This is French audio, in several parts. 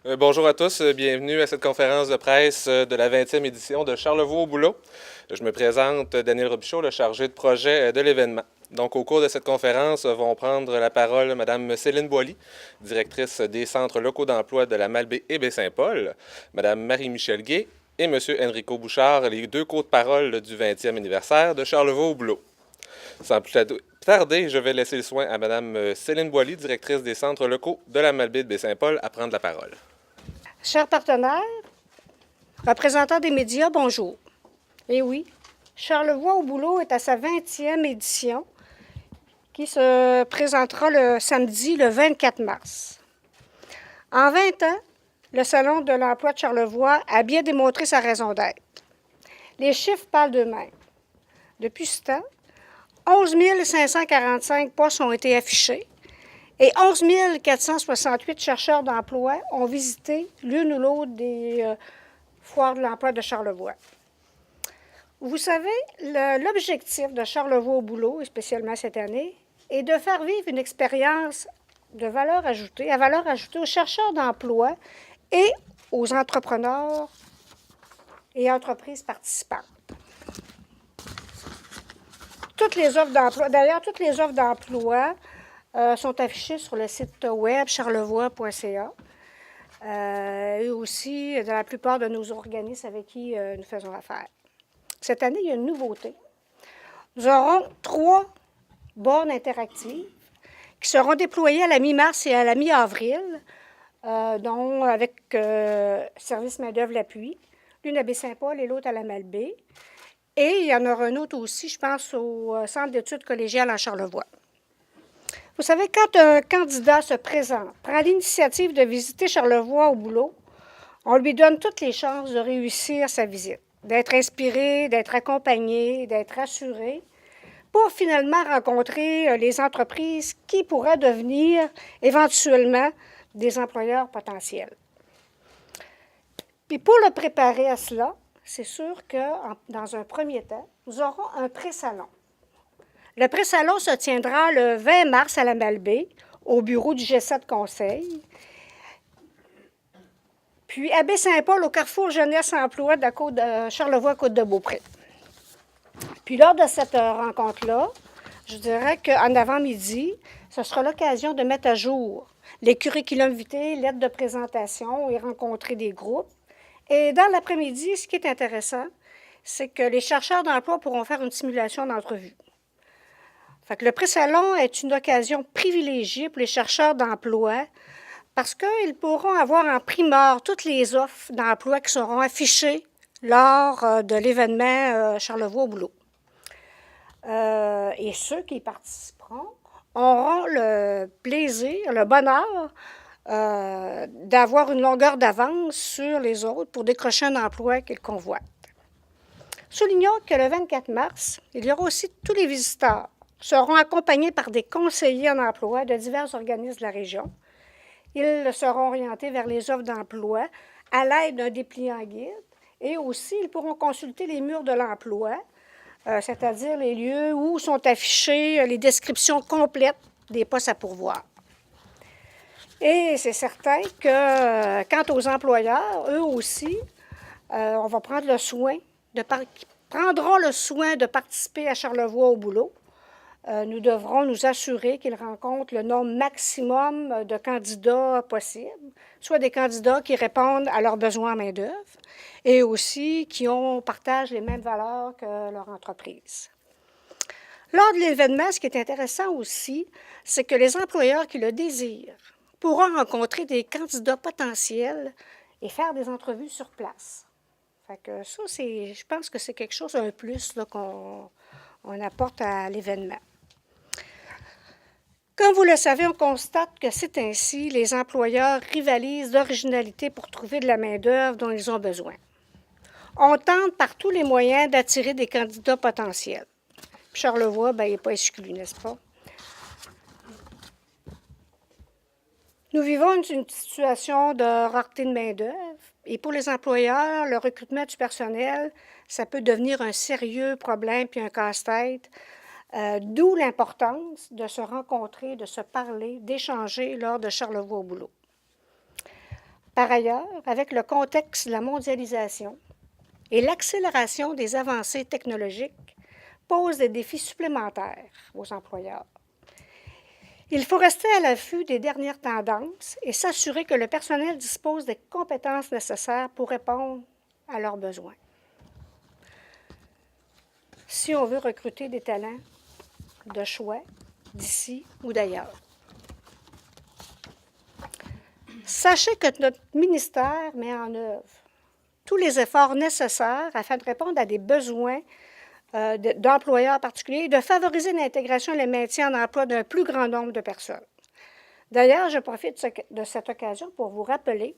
Bonjour à tous, bienvenue à cette conférence de presse de la 20e édition de Charlevoix au boulot. Je me présente, Daniel Robichaud, le chargé de projet de l'événement. Donc, au cours de cette conférence, vont prendre la parole Mme Céline Boily, directrice des centres locaux d'emploi de la Malbaie et Baie-Saint-Paul, Mme Marie-Michel Guay et M. Enrico Bouchard, les deux co-de-parole du 20e anniversaire de Charlevoix au boulot. Sans plus tarder, je vais laisser le soin à Mme Céline Boily, directrice des centres locaux de la Malbaie de Baie-Saint-Paul, à prendre la parole. Chers partenaires, représentants des médias, bonjour. Eh oui, Charlevoix au boulot est à sa 20e édition qui se présentera le samedi le 24 mars. En 20 ans, le Salon de l'emploi de Charlevoix a bien démontré sa raison d'être. Les chiffres parlent d'eux-mêmes. Depuis ce temps, 11 545 postes ont été affichés et 11 468 chercheurs d'emploi ont visité l'une ou l'autre des foires de l'emploi de Charlevoix. Vous savez, l'objectif de Charlevoix au boulot, et spécialement cette année, est de faire vivre une expérience de valeur ajoutée, à valeur ajoutée aux chercheurs d'emploi et aux entrepreneurs et entreprises participantes. Toutes les offres d'emploi, d'ailleurs, toutes les offres d'emploi sont affichées sur le site web charlevoix.ca et aussi dans la plupart de nos organismes avec qui nous faisons affaire. Cette année, il y a une nouveauté. Nous aurons 3 bornes interactives qui seront déployées à la mi-mars et à la mi-avril, dont avec Service main-d'œuvre l'appui, l'une à Baie-Saint-Paul et l'autre à la Malbaie. Et il y en aura un autre aussi, je pense, au Centre d'études collégiales en Charlevoix. Vous savez, quand un candidat se présente, prend l'initiative de visiter Charlevoix au boulot, on lui donne toutes les chances de réussir sa visite, d'être inspiré, d'être accompagné, d'être assuré, pour finalement rencontrer les entreprises qui pourraient devenir éventuellement des employeurs potentiels. Puis pour le préparer à cela, c'est sûr que dans un premier temps, nous aurons un pré-salon. Le pré-salon se tiendra le 20 mars à la Malbaie, au bureau du G7 Conseil. Puis à Baie-Saint-Paul, au carrefour Jeunesse-Emploi de la côte de Charlevoix-Côte-de-Beaupré. Puis lors de cette rencontre-là, je dirais qu'en avant-midi, ce sera l'occasion de mettre à jour les curriculums vitae, lettres de présentation et rencontrer des groupes. Et dans l'après-midi, ce qui est intéressant, c'est que les chercheurs d'emploi pourront faire une simulation d'entrevue. Fait que le pré-salon est une occasion privilégiée pour les chercheurs d'emploi parce qu'ils pourront avoir en primeur toutes les offres d'emploi qui seront affichées lors de l'événement Charlevoix au boulot. Et ceux qui y participeront auront le plaisir, le bonheur d'avoir une longueur d'avance sur les autres pour décrocher un emploi qu'ils convoitent. Soulignons que le 24 mars, il y aura aussi tous les visiteurs seront accompagnés par des conseillers en emploi de divers organismes de la région. Ils seront orientés vers les offres d'emploi à l'aide d'un dépliant guide et aussi ils pourront consulter les murs de l'emploi, c'est-à-dire les lieux où sont affichées les descriptions complètes des postes à pourvoir. Et c'est certain que quant aux employeurs, eux aussi, on va prendre le soin prendront le soin de participer à Charlevoix au boulot. Nous devrons nous assurer qu'ils rencontrent le nombre maximum de candidats possible, soit des candidats qui répondent à leurs besoins en main-d'œuvre et aussi qui partagent les mêmes valeurs que leur entreprise. Lors de l'événement, ce qui est intéressant aussi, c'est que les employeurs qui le désirent pourront rencontrer des candidats potentiels et faire des entrevues sur place. Fait que ça, je pense que c'est quelque chose, un plus qu'on apporte à l'événement. Comme vous le savez, on constate que c'est ainsi, les employeurs rivalisent d'originalité pour trouver de la main-d'œuvre dont ils ont besoin. On tente par tous les moyens d'attirer des candidats potentiels. Puis Charlevoix, il n'est pas exclu, n'est-ce pas? Nous vivons une situation de rareté de main-d'œuvre et pour les employeurs, le recrutement du personnel, ça peut devenir un sérieux problème puis un casse-tête. D'où l'importance de se rencontrer, de se parler, d'échanger lors de Charlevoix au boulot. Par ailleurs, avec le contexte de la mondialisation et l'accélération des avancées technologiques, pose des défis supplémentaires aux employeurs. Il faut rester à l'affût des dernières tendances et s'assurer que le personnel dispose des compétences nécessaires pour répondre à leurs besoins. Si on veut recruter des talents de choix d'ici ou d'ailleurs. Sachez que notre ministère met en œuvre tous les efforts nécessaires afin de répondre à des besoins d'employeurs particuliers et de favoriser l'intégration et le maintien en emploi d'un plus grand nombre de personnes. D'ailleurs, je profite de cette occasion pour vous rappeler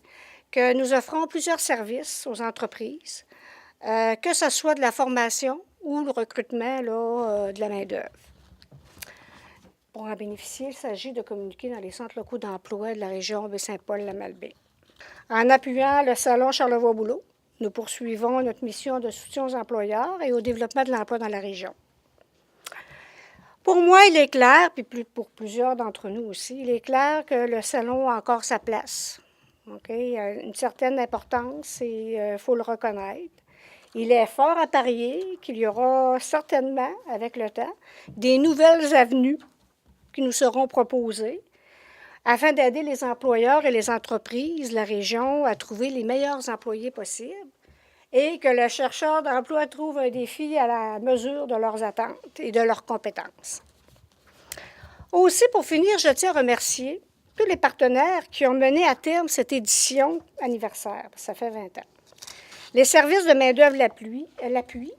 que nous offrons plusieurs services aux entreprises, que ce soit de la formation ou le recrutement de la main-d'œuvre. Pour en bénéficier, il s'agit de communiquer dans les centres locaux d'emploi de la région Baie-Saint-Paul-la-Malbaie. En appuyant le Salon Charlevoix-Boulot, nous poursuivons notre mission de soutien aux employeurs et au développement de l'emploi dans la région. Pour moi, il est clair, puis pour plusieurs d'entre nous aussi, il est clair que le salon a encore sa place. Okay? Il a une certaine importance et il faut le reconnaître. Il est fort à parier qu'il y aura certainement, avec le temps, des nouvelles avenues qui nous seront proposées afin d'aider les employeurs et les entreprises de la région à trouver les meilleurs employés possibles et que le chercheur d'emploi trouve un défi à la mesure de leurs attentes et de leurs compétences. Aussi, pour finir, je tiens à remercier tous les partenaires qui ont mené à terme cette édition anniversaire. Ça fait 20 ans. Les services de main-d'œuvre l'appui,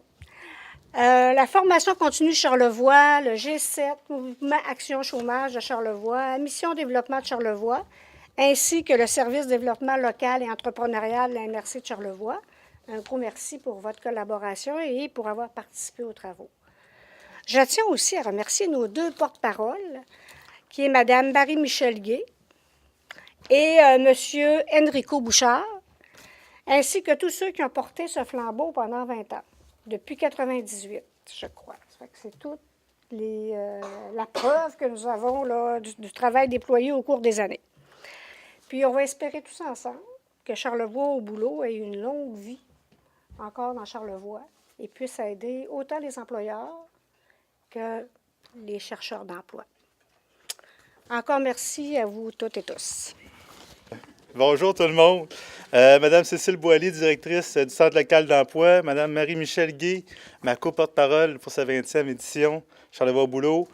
la formation continue Charlevoix, le G7, Mouvement Action Chômage de Charlevoix, Mission Développement de Charlevoix, ainsi que le service développement local et entrepreneurial de la MRC de Charlevoix. Un gros merci pour votre collaboration et pour avoir participé aux travaux. Je tiens aussi à remercier nos deux porte-paroles, qui est Mme Marie-Michel Gay et M. Enrico Bouchard, ainsi que tous ceux qui ont porté ce flambeau pendant 20 ans. Depuis 1998, je crois. C'est toute la preuve que nous avons là, du travail déployé au cours des années. Puis on va espérer tous ensemble que Charlevoix au boulot ait une longue vie encore dans Charlevoix et puisse aider autant les employeurs que les chercheurs d'emploi. Encore merci à vous toutes et tous. Bonjour tout le monde. Madame Cécile Boilly, directrice du Centre local d'emploi. Madame Marie-Michel Gay, ma co-porte-parole pour sa 20e édition. Charlevoix au boulot,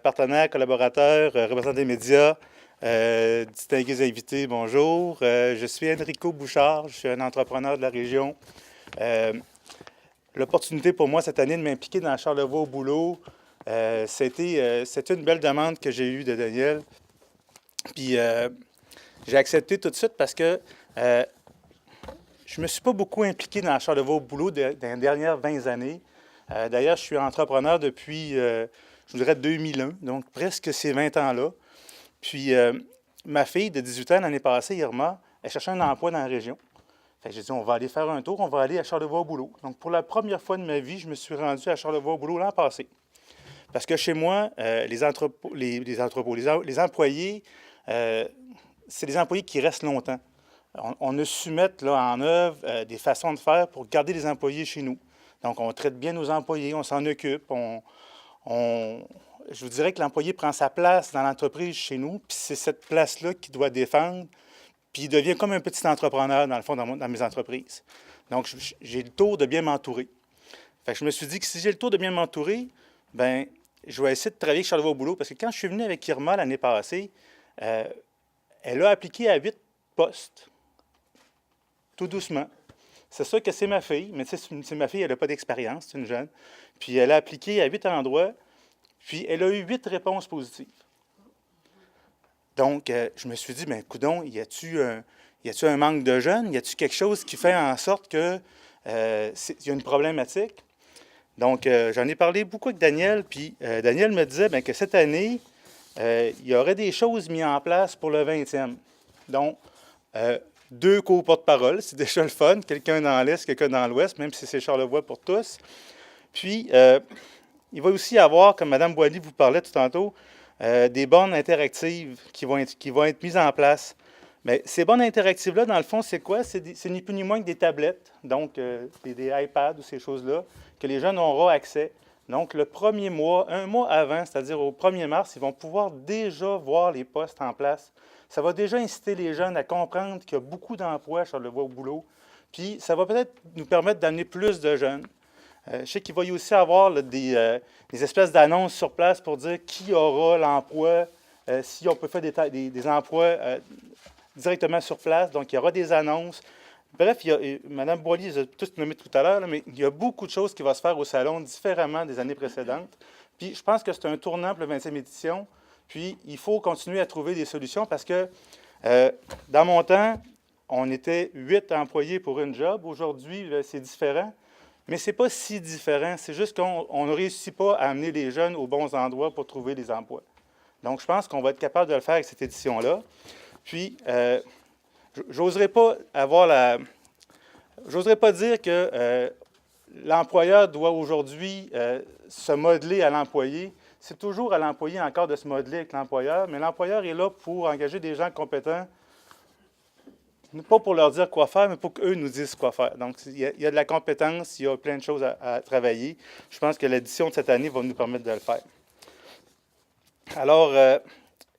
partenaire, collaborateur, représentant des médias, distingués invités, bonjour. Je suis Enrico Bouchard, je suis un entrepreneur de la région. L'opportunité pour moi cette année de m'impliquer dans Charlevoix au boulot, c'était une belle demande que j'ai eue de Daniel. Puis j'ai accepté tout de suite parce que je ne me suis pas beaucoup impliqué dans Charlevoix au boulot dans les dernières 20 années. D'ailleurs, je suis entrepreneur depuis, je dirais, 2001, donc presque ces 20 ans-là. Puis ma fille de 18 ans, l'année passée, Irma, elle cherchait un emploi dans la région. J'ai dit, on va aller faire un tour, on va aller à Charlevoix au boulot. Donc, pour la première fois de ma vie, je me suis rendu à Charlevoix au boulot l'an passé. Parce que chez moi, les employés, c'est des employés qui restent longtemps. On a su mettre là, en œuvre des façons de faire pour garder les employés chez nous. Donc, on traite bien nos employés, on s'en occupe. Je vous dirais que l'employé prend sa place dans l'entreprise chez nous, puis c'est cette place-là qu'il doit défendre, puis il devient comme un petit entrepreneur, dans le fond, dans mes entreprises. Donc, j'ai le tour de bien m'entourer. Fait que je me suis dit que si j'ai le tour de bien m'entourer, bien, je vais essayer de travailler avec Charlevoix au boulot, parce que quand je suis venu avec Irma l'année passée, elle a appliqué à 8 postes, tout doucement. C'est sûr que c'est ma fille, mais c'est ma fille, elle n'a pas d'expérience, c'est une jeune. Puis elle a appliqué à 8 endroits, puis elle a eu 8 réponses positives. Donc, je me suis dit, bien, coudonc, y a-tu un manque de jeunes? Y a-tu quelque chose qui fait en sorte qu'il y a une problématique? Donc, j'en ai parlé beaucoup avec Daniel, puis Daniel me disait bien, que cette année, il y aurait des choses mises en place pour le 20e. Donc, 2 co-porte-parole, c'est déjà le fun, quelqu'un dans l'Est, quelqu'un dans l'Ouest, même si c'est Charlevoix pour tous. Puis, il va aussi y avoir, comme Mme Boilly vous parlait tout tantôt, des bornes interactives qui vont être mises en place. Mais ces bornes interactives-là, dans le fond, c'est quoi? C'est ni plus ni moins que des tablettes, donc des iPads ou ces choses-là, que les jeunes auront accès. Donc, le premier mois, un mois avant, c'est-à-dire au 1er mars, ils vont pouvoir déjà voir les postes en place. Ça va déjà inciter les jeunes à comprendre qu'il y a beaucoup d'emplois à Charlevoix-au-Boulot. Puis, ça va peut-être nous permettre d'amener plus de jeunes. Je sais qu'il va y aussi avoir là, des espèces d'annonces sur place pour dire qui aura l'emploi, si on peut faire des emplois directement sur place. Donc, il y aura des annonces. Bref, Mme Boilly les a tous nommés tout à l'heure, mais il y a beaucoup de choses qui vont se faire au salon différemment des années précédentes. Puis, je pense que c'est un tournant pour la 20e édition. Puis, il faut continuer à trouver des solutions parce que, dans mon temps, on était 8 employés pour une job. Aujourd'hui, c'est différent. Mais ce n'est pas si différent. C'est juste qu'on ne réussit pas à amener les jeunes aux bons endroits pour trouver des emplois. Donc, je pense qu'on va être capable de le faire avec cette édition-là. Puis, j'oserais pas dire que l'employeur doit aujourd'hui se modeler à l'employé. C'est toujours à l'employé encore de se modeler avec l'employeur, mais l'employeur est là pour engager des gens compétents, pas pour leur dire quoi faire, mais pour qu'eux nous disent quoi faire. Donc, il y a de la compétence, il y a plein de choses à travailler. Je pense que l'édition de cette année va nous permettre de le faire. Alors,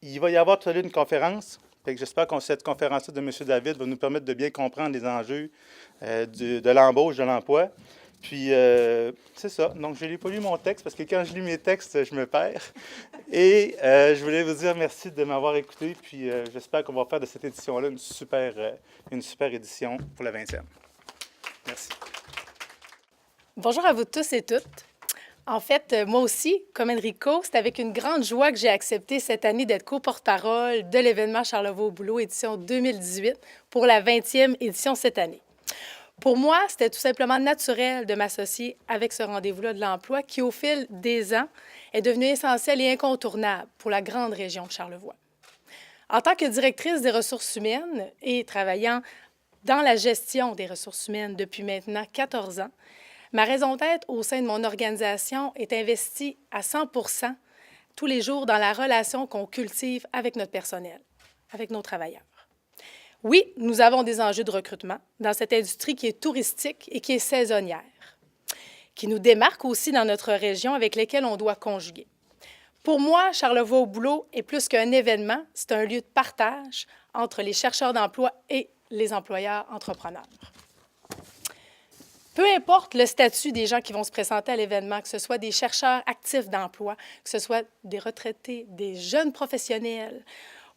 il va y avoir tout à l'heure une conférence. J'espère que cette conférence-là de M. David va nous permettre de bien comprendre les enjeux de l'embauche, de l'emploi. Puis, c'est ça. Donc, je n'ai pas lu mon texte parce que quand je lis mes textes, je me perds. Et je voulais vous dire merci de m'avoir écouté. Puis, j'espère qu'on va faire de cette édition-là une super édition pour la 20e. Merci. Bonjour à vous tous et toutes. En fait, moi aussi, comme Enrico, c'est avec une grande joie que j'ai accepté cette année d'être co-porte-parole de l'événement Charlevoix-au-Boulot, édition 2018, pour la 20e édition cette année. Pour moi, c'était tout simplement naturel de m'associer avec ce rendez-vous-là de l'emploi qui, au fil des ans, est devenu essentiel et incontournable pour la grande région de Charlevoix. En tant que directrice des ressources humaines et travaillant dans la gestion des ressources humaines depuis maintenant 14 ans, ma raison d'être au sein de mon organisation est investie à 100% tous les jours dans la relation qu'on cultive avec notre personnel, avec nos travailleurs. Oui, nous avons des enjeux de recrutement dans cette industrie qui est touristique et qui est saisonnière, qui nous démarque aussi dans notre région avec lesquelles on doit conjuguer. Pour moi, Charlevoix-au-Boulot est plus qu'un événement, c'est un lieu de partage entre les chercheurs d'emploi et les employeurs entrepreneurs. Peu importe le statut des gens qui vont se présenter à l'événement, que ce soit des chercheurs actifs d'emploi, que ce soit des retraités, des jeunes professionnels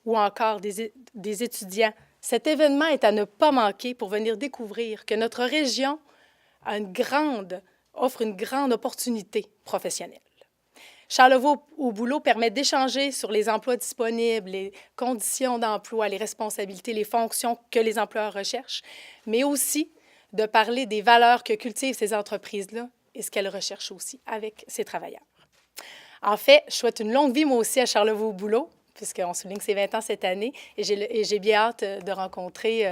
ou encore des étudiants, cet événement est à ne pas manquer pour venir découvrir que notre région offre une grande opportunité professionnelle. Charlevoix-au-Boulot permet d'échanger sur les emplois disponibles, les conditions d'emploi, les responsabilités, les fonctions que les employeurs recherchent, mais aussi de parler des valeurs que cultivent ces entreprises-là et ce qu'elles recherchent aussi avec ces travailleurs. En fait, je souhaite une longue vie, moi aussi, à Charlevoix-au-Boulot, puisqu'on souligne ses 20 ans cette année, et j'ai bien hâte de rencontrer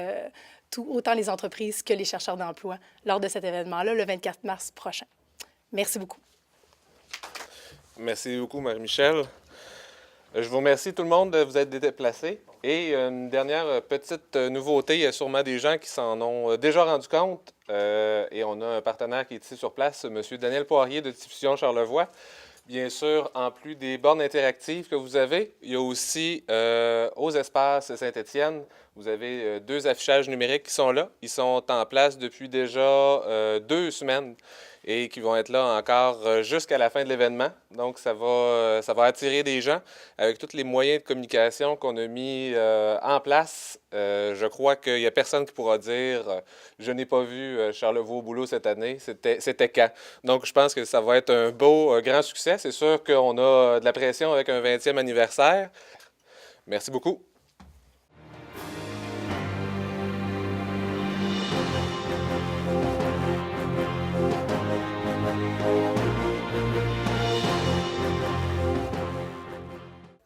autant les entreprises que les chercheurs d'emploi lors de cet événement-là, le 24 mars prochain. Merci beaucoup. Merci beaucoup, Marie-Michel. Je vous remercie tout le monde de vous être déplacés. Et une dernière petite nouveauté, il y a sûrement des gens qui s'en ont déjà rendu compte. Et on a un partenaire qui est ici sur place, M. Daniel Poirier de Diffusion Charlevoix. Bien sûr, en plus des bornes interactives que vous avez, il y a aussi aux espaces Saint-Étienne, vous avez 2 affichages numériques qui sont là. Ils sont en place depuis déjà 2 semaines et qui vont être là encore jusqu'à la fin de l'événement. Donc, ça va attirer des gens avec tous les moyens de communication qu'on a mis en place. Je crois qu'il n'y a personne qui pourra dire « Je n'ai pas vu Charlevoix-au-Boulot cette année, c'était quand? » Donc, je pense que ça va être un beau, grand succès. C'est sûr qu'on a de la pression avec un 20e anniversaire. Merci beaucoup.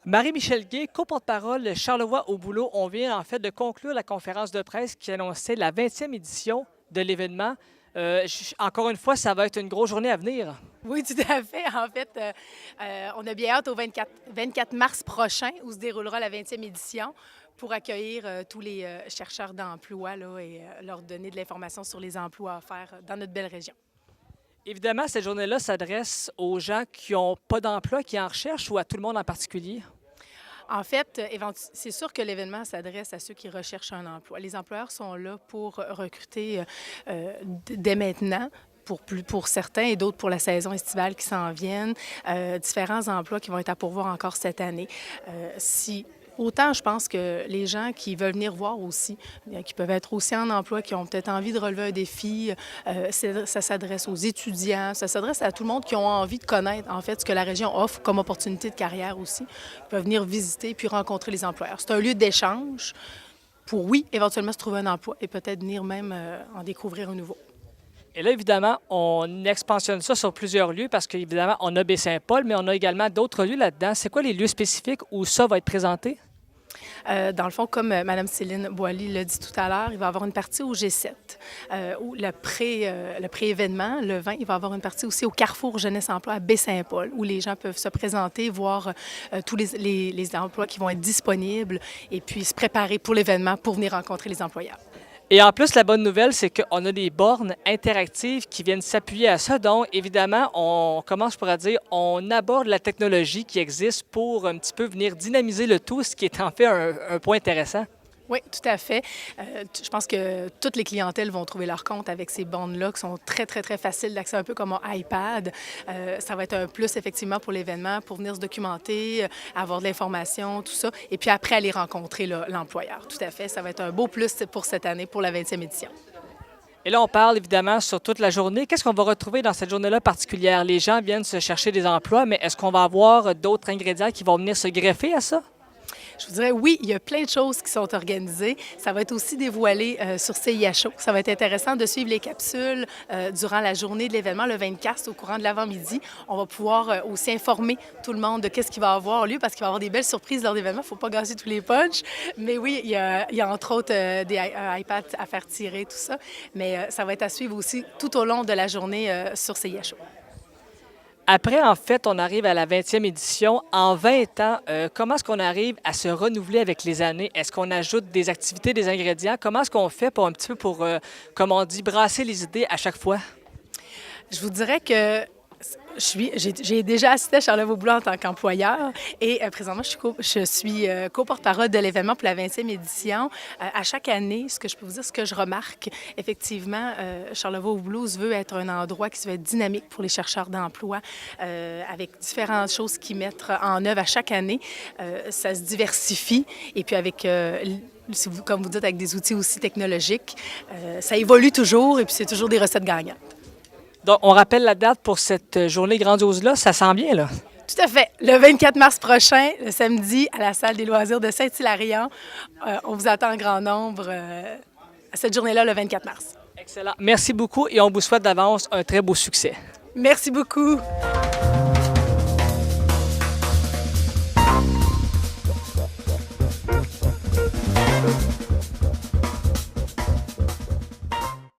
Marie-Michel Gay, co-porte-parole de Charlevoix-au-Boulot, on vient en fait de conclure la conférence de presse qui annonçait la 20e édition de l'événement. Encore une fois, ça va être une grosse journée à venir. Oui, tout à fait. En fait, on a bien hâte au 24 mars prochain où se déroulera la 20e édition pour accueillir tous les chercheurs d'emploi là, et leur donner de l'information sur les emplois offerts dans notre belle région. Évidemment, cette journée-là s'adresse aux gens qui n'ont pas d'emploi, qui en recherchent, ou à tout le monde en particulier? En fait, c'est sûr que l'événement s'adresse à ceux qui recherchent un emploi. Les employeurs sont là pour recruter dès maintenant. Pour certains et d'autres pour la saison estivale qui s'en viennent, différents emplois qui vont être à pourvoir encore cette année. Autant, je pense que les gens qui veulent venir voir aussi, qui peuvent être aussi en emploi, qui ont peut-être envie de relever un défi, ça s'adresse aux étudiants, ça s'adresse à tout le monde qui ont envie de connaître, en fait, ce que la région offre comme opportunité de carrière aussi. Ils peuvent venir visiter puis rencontrer les employeurs. C'est un lieu d'échange pour, oui, éventuellement se trouver un emploi et peut-être venir même en découvrir un nouveau. Et là, évidemment, on expansionne ça sur plusieurs lieux parce qu'évidemment, on a Baie-Saint-Paul, mais on a également d'autres lieux là-dedans. C'est quoi les lieux spécifiques où ça va être présenté? Dans le fond, comme Mme Céline Boily l'a dit tout à l'heure, il va y avoir une partie au G7, où le pré-événement, le 20, il va y avoir une partie aussi au Carrefour Jeunesse Emploi à Baie-Saint-Paul, où les gens peuvent se présenter, voir tous les emplois qui vont être disponibles et puis se préparer pour l'événement pour venir rencontrer les employeurs. Et en plus, la bonne nouvelle, c'est qu'on a des bornes interactives qui viennent s'appuyer à ça. Donc, évidemment, on aborde la technologie qui existe pour un petit peu venir dynamiser le tout, ce qui est en fait un point intéressant. Oui, tout à fait. Je pense que toutes les clientèles vont trouver leur compte avec ces bornes-là qui sont très, très, très faciles d'accès, un peu comme un iPad. Ça va être un plus, effectivement, pour l'événement, pour venir se documenter, avoir de l'information, tout ça. Et puis après, aller rencontrer l'employeur. Tout à fait. Ça va être un beau plus pour cette année, pour la 20e édition. Et là, on parle évidemment sur toute la journée. Qu'est-ce qu'on va retrouver dans cette journée-là particulière? Les gens viennent se chercher des emplois, mais est-ce qu'on va avoir d'autres ingrédients qui vont venir se greffer à ça? Je vous dirais, oui, il y a plein de choses qui sont organisées. Ça va être aussi dévoilé sur CIHO. Ça va être intéressant de suivre les capsules durant la journée de l'événement, le 24, au courant de l'avant-midi. On va pouvoir aussi informer tout le monde de qu'est-ce qui va avoir lieu parce qu'il va y avoir des belles surprises lors de l'événement. Il ne faut pas gâcher tous les punchs. Mais oui, il y a entre autres des iPads à faire tirer, tout ça. Mais ça va être à suivre aussi tout au long de la journée sur CIHO. Après, en fait, on arrive à la 20e édition. En 20 ans, comment est-ce qu'on arrive à se renouveler avec les années? Est-ce qu'on ajoute des activités, des ingrédients? Comment est-ce qu'on fait pour comme on dit, brasser les idées à chaque fois? Je vous dirais que j'ai déjà assisté à Charlevoix-Boulot en tant qu'employeur et présentement, je suis co-porte-parole de l'événement pour la 20e édition. À chaque année, ce que je peux vous dire, ce que je remarque, effectivement, Charlevoix-Boulot veut être un endroit qui se veut être dynamique pour les chercheurs d'emploi avec différentes choses qu'ils mettent en œuvre à chaque année. Ça se diversifie et puis avec... comme vous dites, avec des outils aussi technologiques. Ça évolue toujours et puis c'est toujours des recettes gagnantes. Donc, on rappelle la date pour cette journée grandiose-là. Ça sent bien, là? Tout à fait. Le 24 mars prochain, le samedi, à la salle des loisirs de Saint-Hilarion. On vous attend en grand nombre à cette journée-là, le 24 mars. Excellent. Merci beaucoup et on vous souhaite d'avance un très beau succès. Merci beaucoup.